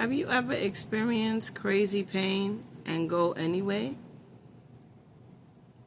Have you ever experienced crazy pain and go anyway?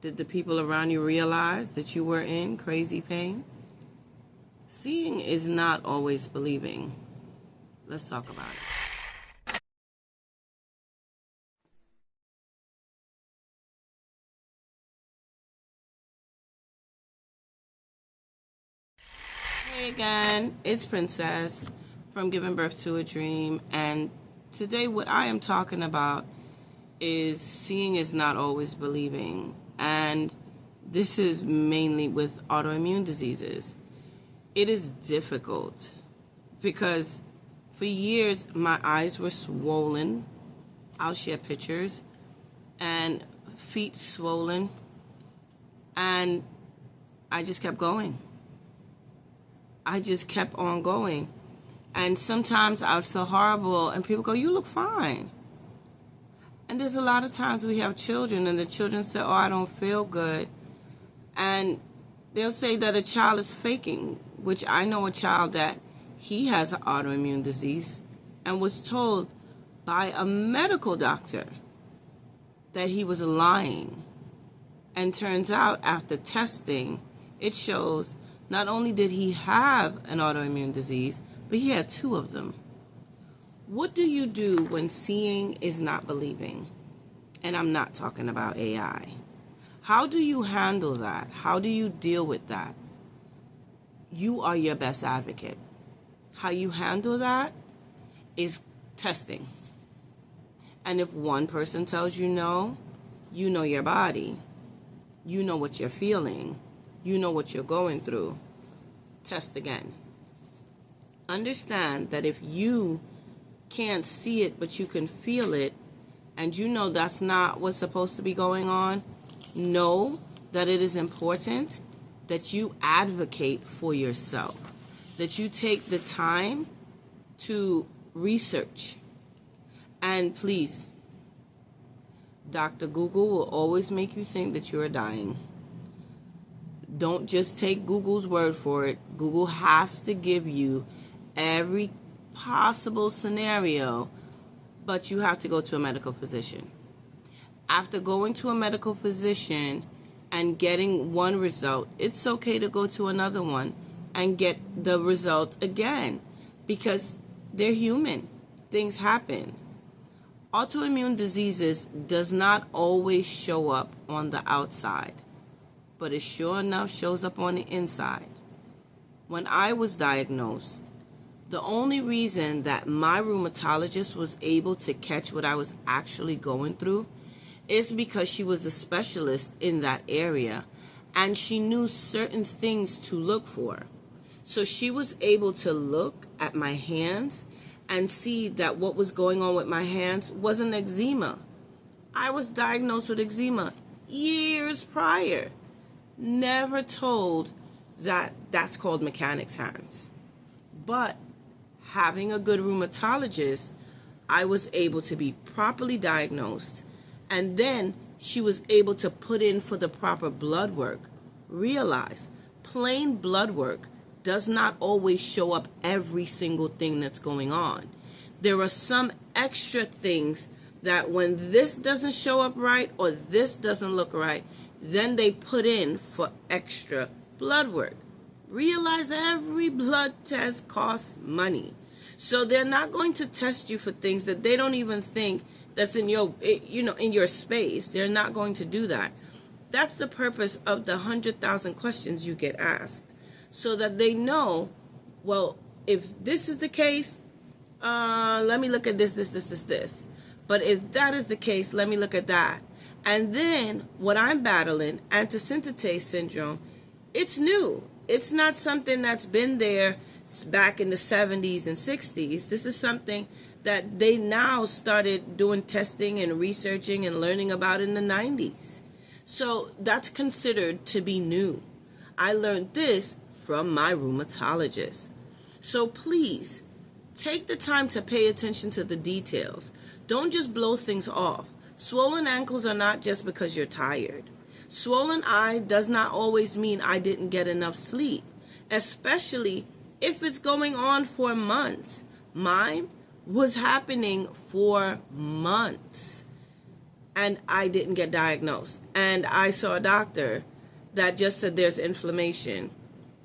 Did the people around you realize that you were in crazy pain? Seeing is not always believing. Let's talk about it. Hey again, it's Princess from Giving Birth to a Dream, and today what I am talking about is seeing is not always believing, and this is mainly with autoimmune diseases. It is difficult because for years my eyes were swollen. I'll share pictures, and feet swollen, and I just kept going. I just kept on going. And sometimes I would feel horrible, and people go, "You look fine." And there's a lot of times we have children, and the children say, "Oh, I don't feel good." And they'll say that a child is faking, which I know a child that he has an autoimmune disease and was told by a medical doctor that he was lying. And turns out after testing, it shows not only did he have an autoimmune disease, but he had two of them. What do you do when seeing is not believing? And I'm not talking about AI. How do you handle that? How do you deal with that? You are your best advocate. How you handle that is testing. And if one person tells you no, you know your body. You know what you're feeling. You know what you're going through. Test again. Understand that if you can't see it, but you can feel it, and you know that's not what's supposed to be going on, know that it is important that you advocate for yourself, that you take the time to research. And please, Dr. Google will always make you think that you're dying. Don't just take Google's word for it. Google has to give you every possible scenario, but you have to go to a medical physician. After going to a medical physician and getting one result, it's okay to go to another one and get the result again, because they're human. Things happen. Autoimmune diseases does not always show up on the outside, but it sure enough shows up on the inside. When I was diagnosed, the only reason that my rheumatologist was able to catch what I was actually going through is because she was a specialist in that area, and she knew certain things to look for. So she was able to look at my hands and see that what was going on with my hands wasn't eczema. I was diagnosed with eczema years prior. Never told that that's called mechanic's hands. But having a good rheumatologist, I was able to be properly diagnosed, and then she was able to put in for the proper blood work. Realize, plain blood work does not always show up every single thing that's going on. There are some extra things that when this doesn't show up right or this doesn't look right, then they put in for extra blood work. Realize every blood test costs money. So they're not going to test you for things that they don't even think that's in your, in your space. They're not going to do that. That's the purpose of the 100,000 questions you get asked, so that they know, well, if this is the case, let me look at this. But if that is the case, let me look at that. And then what I'm battling, antisynthetase syndrome, it's new. It's not something that's been there back in the 70s and 60s. This is something that they now started doing testing and researching and learning about in the 90s. So that's considered to be new. I learned this from my rheumatologist. So please, take the time to pay attention to the details. Don't just blow things off. Swollen ankles are not just because you're tired. Swollen eye does not always mean I didn't get enough sleep, especially if it's going on for months. Mine was happening for months. And I didn't get diagnosed. And I saw a doctor that just said there's inflammation.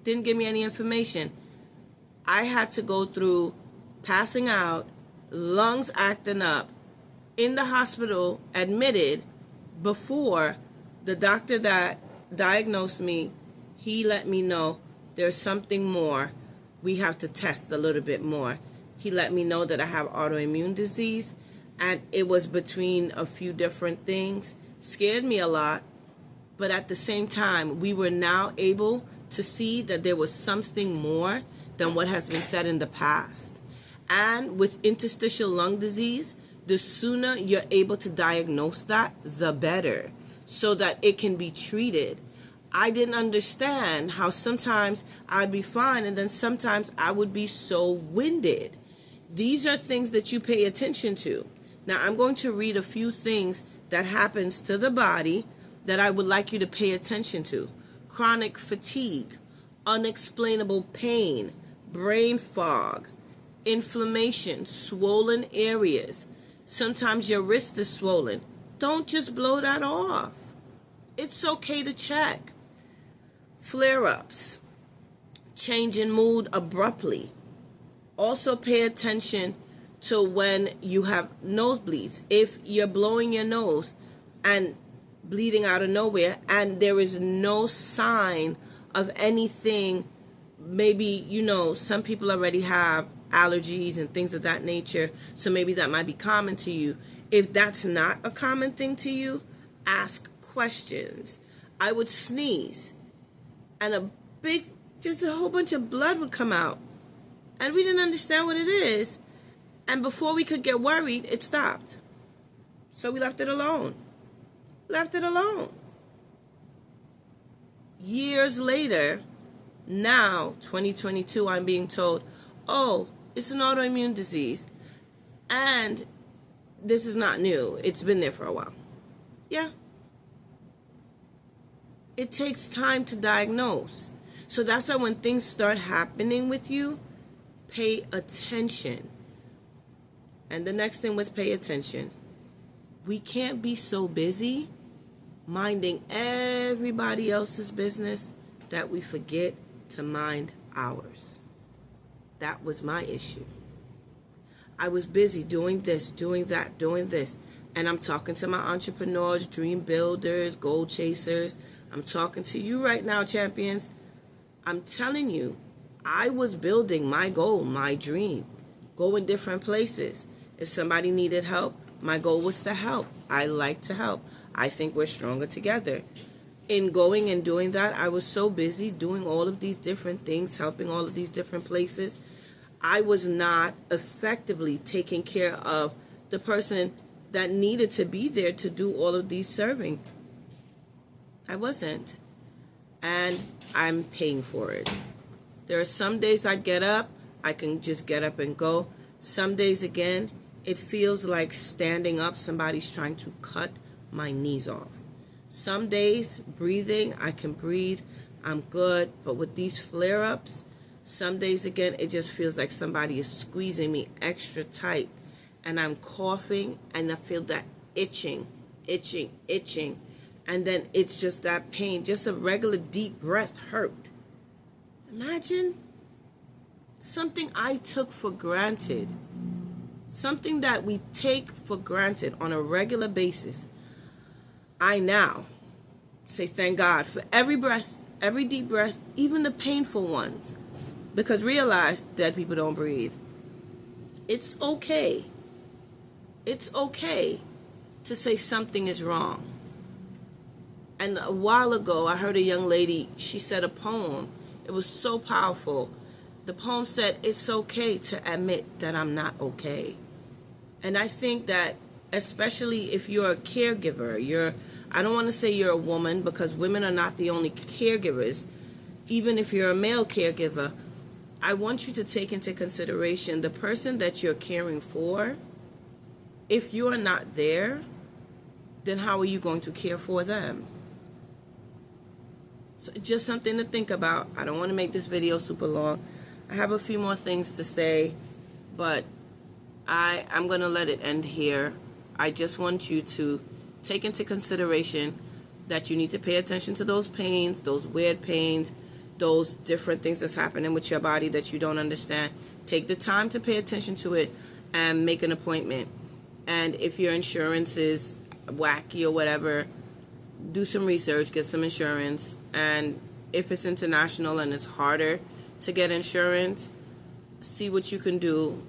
Didn't give me any information. I had to go through passing out, lungs acting up, in the hospital, admitted, before the doctor that diagnosed me, he let me know there's something more. We have to test a little bit more. He let me know that I have autoimmune disease, and it was between a few different things. Scared me a lot, but at the same time, we were now able to see that there was something more than what has been said in the past. And with interstitial lung disease, the sooner you're able to diagnose that, the better, so that it can be treated. I didn't understand how sometimes I'd be fine and then sometimes I would be so winded. These are things that you pay attention to. Now, I'm going to read a few things that happens to the body that I would like you to pay attention to. Chronic fatigue, unexplainable pain, brain fog, inflammation, swollen areas. Sometimes your wrist is swollen. Don't just blow that off. It's okay to check. Flare-ups, change in mood abruptly. Also pay attention to when you have nosebleeds. If you're blowing your nose and bleeding out of nowhere and there is no sign of anything, maybe, some people already have allergies and things of that nature, so maybe that might be common to you. If that's not a common thing to you, ask questions. I would sneeze and just a whole bunch of blood would come out, and we didn't understand what it is, and before we could get worried, it stopped. So we left it alone. Years later, now 2022, I'm being told, oh, it's an autoimmune disease, and this is not new. It's been there for a while. Yeah. It takes time to diagnose. So that's why when things start happening with you, pay attention. And the next thing with pay attention, we can't be so busy minding everybody else's business that we forget to mind ours. That was my issue. I was busy doing this, doing that, doing this. And I'm talking to my entrepreneurs, dream builders, goal chasers. I'm talking to you right now, champions. I'm telling you, I was building my goal, my dream, going different places. If somebody needed help, my goal was to help. I like to help. I think we're stronger together. In going and doing that, I was so busy doing all of these different things, helping all of these different places. I was not effectively taking care of the person that needed to be there to do all of these serving. I wasn't. And I'm paying for it. There are some days I get up, I can just get up and go. Some days again, it feels like standing up, somebody's trying to cut my knees off. Some days, breathing, I can breathe, I'm good. But with these flare-ups, some days again, it just feels like somebody is squeezing me extra tight. And I'm coughing, and I feel that itching. And then it's just that pain. Just a regular deep breath hurt. Imagine something I took for granted. Something that we take for granted on a regular basis. I now say thank God for every breath, every deep breath, even the painful ones. Because realize dead people don't breathe. It's okay. It's okay to say something is wrong. And a while ago, I heard a young lady, she said a poem. It was so powerful. The poem said, it's okay to admit that I'm not okay. And I think that, especially if you're a caregiver, I don't want to say you're a woman, because women are not the only caregivers. Even if you're a male caregiver, I want you to take into consideration the person that you're caring for. If you are not there, then how are you going to care for them? So just something to think about. I don't want to make this video super long. I have a few more things to say, but I'm going to let it end here. I just want you to take into consideration that you need to pay attention to those pains, those weird pains, those different things that's happening with your body that you don't understand. Take the time to pay attention to it and make an appointment. And if your insurance is wacky or whatever, do some research, get some insurance. And if it's international and it's harder to get insurance, see what you can do.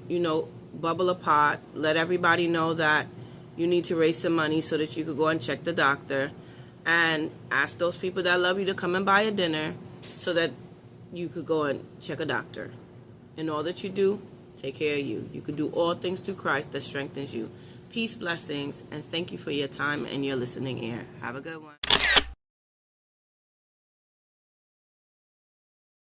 Bubble a pot, let everybody know that you need to raise some money so that you could go and check the doctor, and ask those people that love you to come and buy a dinner so that you could go and check a doctor. And all that you do, take care of you. You can do all things through Christ that strengthens you. Peace, blessings, and thank you for your time and your listening ear. Have a good one.